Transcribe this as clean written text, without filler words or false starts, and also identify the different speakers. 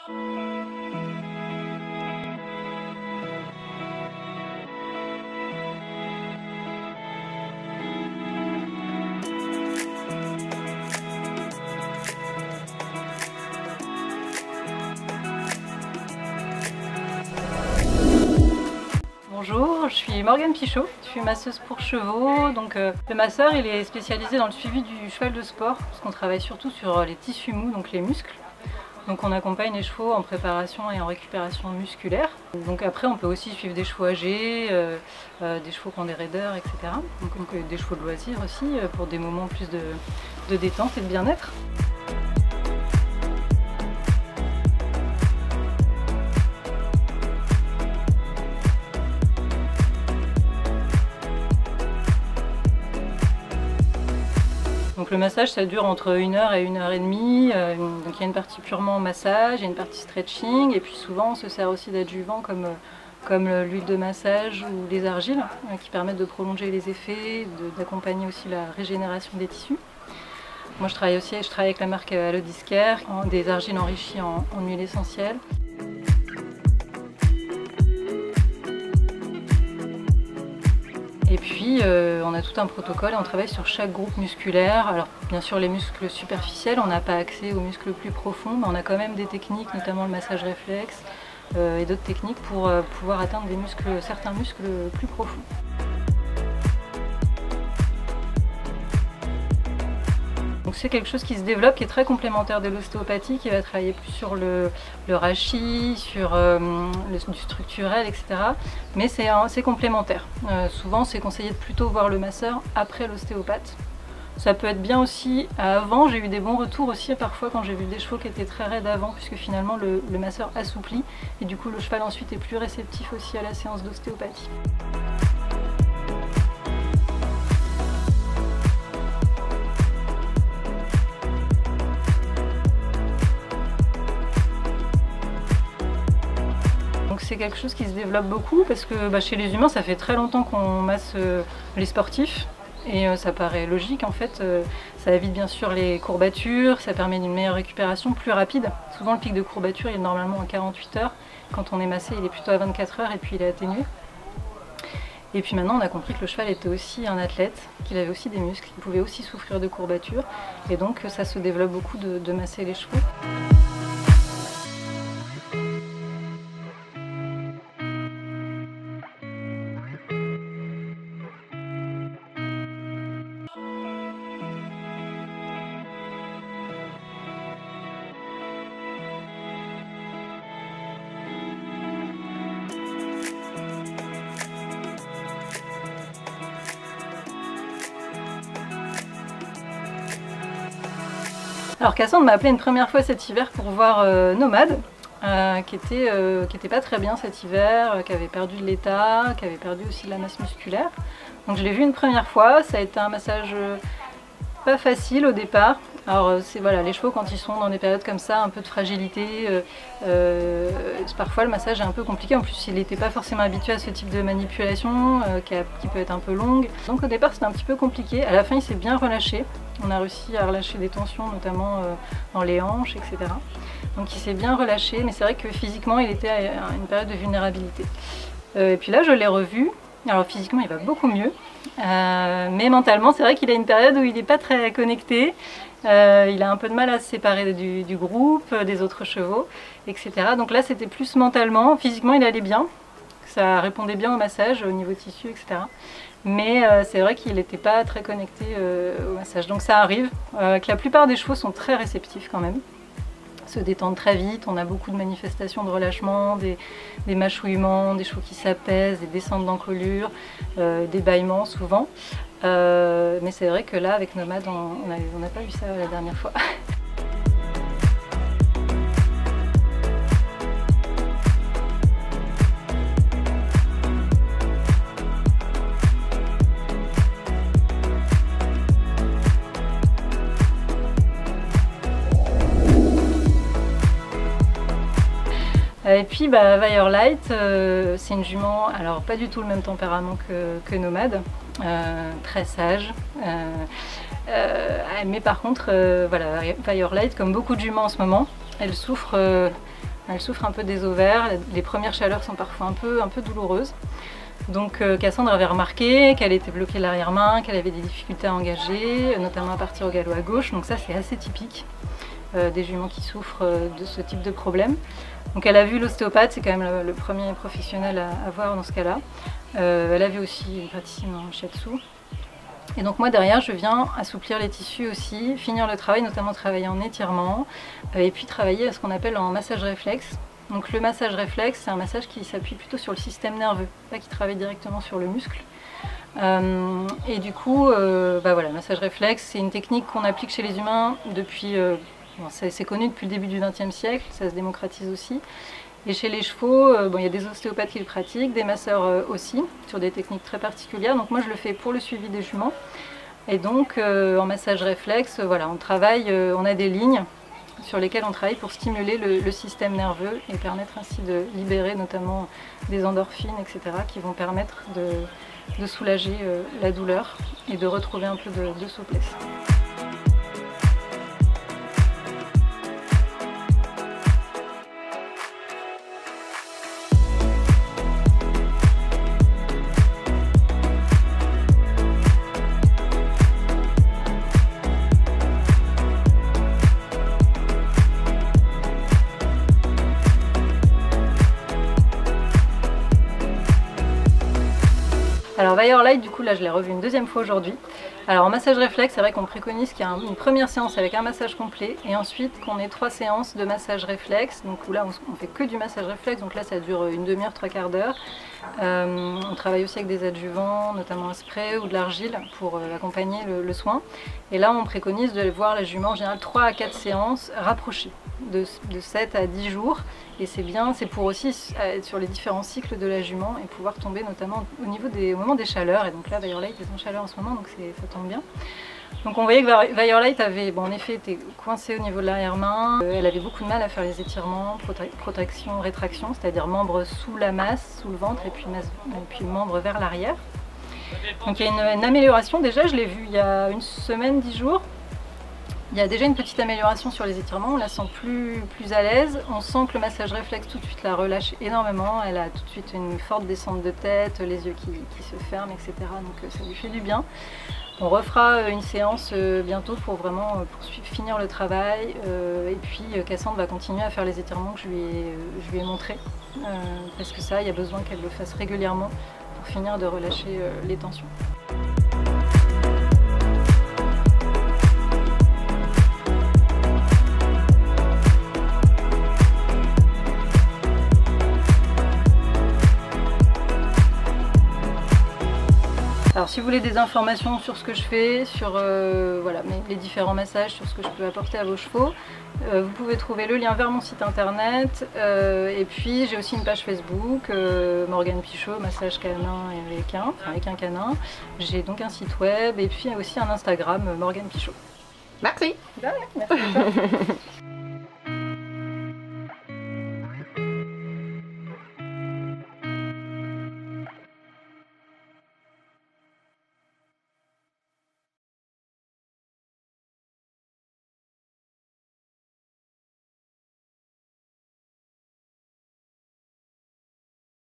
Speaker 1: Bonjour, je suis Morgane Pichot, je suis masseuse pour chevaux. Donc, le masseur il est spécialisé dans le suivi du cheval de sport parce qu'on travaille surtout sur les tissus mous, donc les muscles. Donc on accompagne les chevaux en préparation et en récupération musculaire. Donc après on peut aussi suivre des chevaux âgés, des chevaux qui ont des raideurs, etc. Donc des chevaux de loisirs aussi pour des moments plus de détente et de bien-être. Donc le massage ça dure entre 1 heure et 1 heure et demie, donc il y a une partie purement massage, il y a une partie stretching et puis souvent on se sert aussi d'adjuvants comme l'huile de massage ou les argiles qui permettent de prolonger les effets, d'accompagner aussi la régénération des tissus. Moi je travaille avec la marque Alodiscare, des argiles enrichies en huile essentielle. Et puis on a tout un protocole et on travaille sur chaque groupe musculaire. Alors bien sûr les muscles superficiels, on n'a pas accès aux muscles plus profonds, mais on a quand même des techniques, notamment le massage réflexe et d'autres techniques pour pouvoir atteindre certains muscles plus profonds. Donc c'est quelque chose qui se développe, qui est très complémentaire de l'ostéopathie, qui va travailler plus sur le rachis, sur du structurel, etc. Mais c'est complémentaire. Souvent c'est conseillé de plutôt voir le masseur après l'ostéopathe. Ça peut être bien aussi avant, j'ai eu des bons retours aussi parfois quand j'ai vu des chevaux qui étaient très raides avant, puisque finalement le masseur assouplit et du coup le cheval ensuite est plus réceptif aussi à la séance d'ostéopathie. C'est quelque chose qui se développe beaucoup parce que chez les humains ça fait très longtemps qu'on masse les sportifs et ça paraît logique en fait. Ça évite bien sûr les courbatures, ça permet une meilleure récupération plus rapide. Souvent le pic de courbature il est normalement à 48 heures, quand on est massé il est plutôt à 24 heures et puis il est atténué. Et puis maintenant on a compris que le cheval était aussi un athlète, qu'il avait aussi des muscles, qu'il pouvait aussi souffrir de courbatures et donc ça se développe beaucoup de masser les chevaux. Alors Cassandre m'a appelé une première fois cet hiver pour voir Nomade, qui était pas très bien cet hiver, qui avait perdu de l'état, qui avait perdu aussi de la masse musculaire. Donc je l'ai vu une première fois, ça a été un massage pas facile au départ. Alors voilà, les chevaux quand ils sont dans des périodes comme ça, un peu de fragilité, parfois le massage est un peu compliqué. En plus il n'était pas forcément habitué à ce type de manipulation qui peut être un peu longue. Donc au départ c'était un petit peu compliqué. À la fin il s'est bien relâché. On a réussi à relâcher des tensions notamment dans les hanches, etc. Donc il s'est bien relâché, mais c'est vrai que physiquement il était à une période de vulnérabilité. Et puis là je l'ai revu. Alors physiquement il va beaucoup mieux, mais mentalement c'est vrai qu'il a une période où il n'est pas très connecté, il a un peu de mal à se séparer du groupe, des autres chevaux, etc. Donc là c'était plus mentalement, physiquement il allait bien, ça répondait bien au massage, au niveau tissu, etc. Mais c'est vrai qu'il n'était pas très connecté au massage, donc ça arrive, que la plupart des chevaux sont très réceptifs quand même. Se détendent très vite, on a beaucoup de manifestations de relâchement, des mâchouillements, des chevaux qui s'apaisent, des descentes d'encolure, des bâillements souvent. Mais c'est vrai que là avec Nomade on n'a pas vu ça la dernière fois. Et puis Firelight, c'est une jument, alors pas du tout le même tempérament que Nomade, très sage, mais par contre voilà, Firelight, comme beaucoup de juments en ce moment, elle souffre Elle souffre un peu des ovaires, les premières chaleurs sont parfois un peu douloureuses. Donc Cassandre avait remarqué qu'elle était bloquée l'arrière-main, qu'elle avait des difficultés à engager, notamment à partir au galop à gauche, donc ça c'est assez typique des juments qui souffrent de ce type de problème. Donc elle a vu l'ostéopathe, c'est quand même le premier professionnel à voir dans ce cas-là. Elle a vu aussi une praticienne en shiatsu. Et donc moi derrière je viens assouplir les tissus aussi, finir le travail, notamment travailler en étirement, et puis travailler à ce qu'on appelle en massage réflexe. Donc le massage réflexe, c'est un massage qui s'appuie plutôt sur le système nerveux, pas qui travaille directement sur le muscle. Et du coup, voilà, le massage réflexe, c'est une technique qu'on applique chez les humains depuis, c'est connu depuis le début du XXe siècle, ça se démocratise aussi. Et chez les chevaux, il y a des ostéopathes qui le pratiquent, des masseurs aussi, sur des techniques très particulières. Donc moi je le fais pour le suivi des juments. Et donc en massage réflexe, voilà, on travaille, on a des lignes sur lesquelles on travaille pour stimuler le système nerveux et permettre ainsi de libérer notamment des endorphines, etc., qui vont permettre de soulager la douleur et de retrouver un peu de souplesse. Alors Light, du coup là je l'ai revu une deuxième fois aujourd'hui. Alors en massage réflexe, c'est vrai qu'on préconise qu'il y a une première séance avec un massage complet et ensuite qu'on ait 3 séances de massage réflexe. Donc où là on fait que du massage réflexe, donc là ça dure une demi-heure, 3/4 d'heure. On travaille aussi avec des adjuvants, notamment un spray ou de l'argile pour accompagner le soin. Et là on préconise de voir la jument en général 3 à 4 séances rapprochées, de 7 à 10 jours. Et c'est bien, c'est pour aussi être sur les différents cycles de la jument et pouvoir tomber notamment au moment des chaleurs. Et donc là Light est en chaleur en ce moment, donc ça tombe bien. Donc on voyait que Light avait en effet été coincée au niveau de l'arrière-main. Elle avait beaucoup de mal à faire les étirements, protraction, rétraction, c'est-à-dire membre sous la masse, sous le ventre, et puis membre vers l'arrière. Donc il y a une amélioration, déjà je l'ai vue il y a une semaine, 10 jours. Il y a déjà une petite amélioration sur les étirements, on la sent plus à l'aise. On sent que le massage réflexe tout de suite la relâche énormément. Elle a tout de suite une forte descente de tête, les yeux qui se ferment, etc. Donc ça lui fait du bien. On refera une séance bientôt pour vraiment finir le travail. Et puis Cassandre va continuer à faire les étirements que je lui ai montrés. Parce que ça, il y a besoin qu'elle le fasse régulièrement pour finir de relâcher les tensions. Alors si vous voulez des informations sur ce que je fais, sur les différents massages, sur ce que je peux apporter à vos chevaux, vous pouvez trouver le lien vers mon site internet. Et puis j'ai aussi une page Facebook, Morgane Pichot, massage canin et équin, enfin équin canin. J'ai donc un site web et puis aussi un Instagram, Morgane Pichot.
Speaker 2: Merci.
Speaker 1: De rien, merci à toi.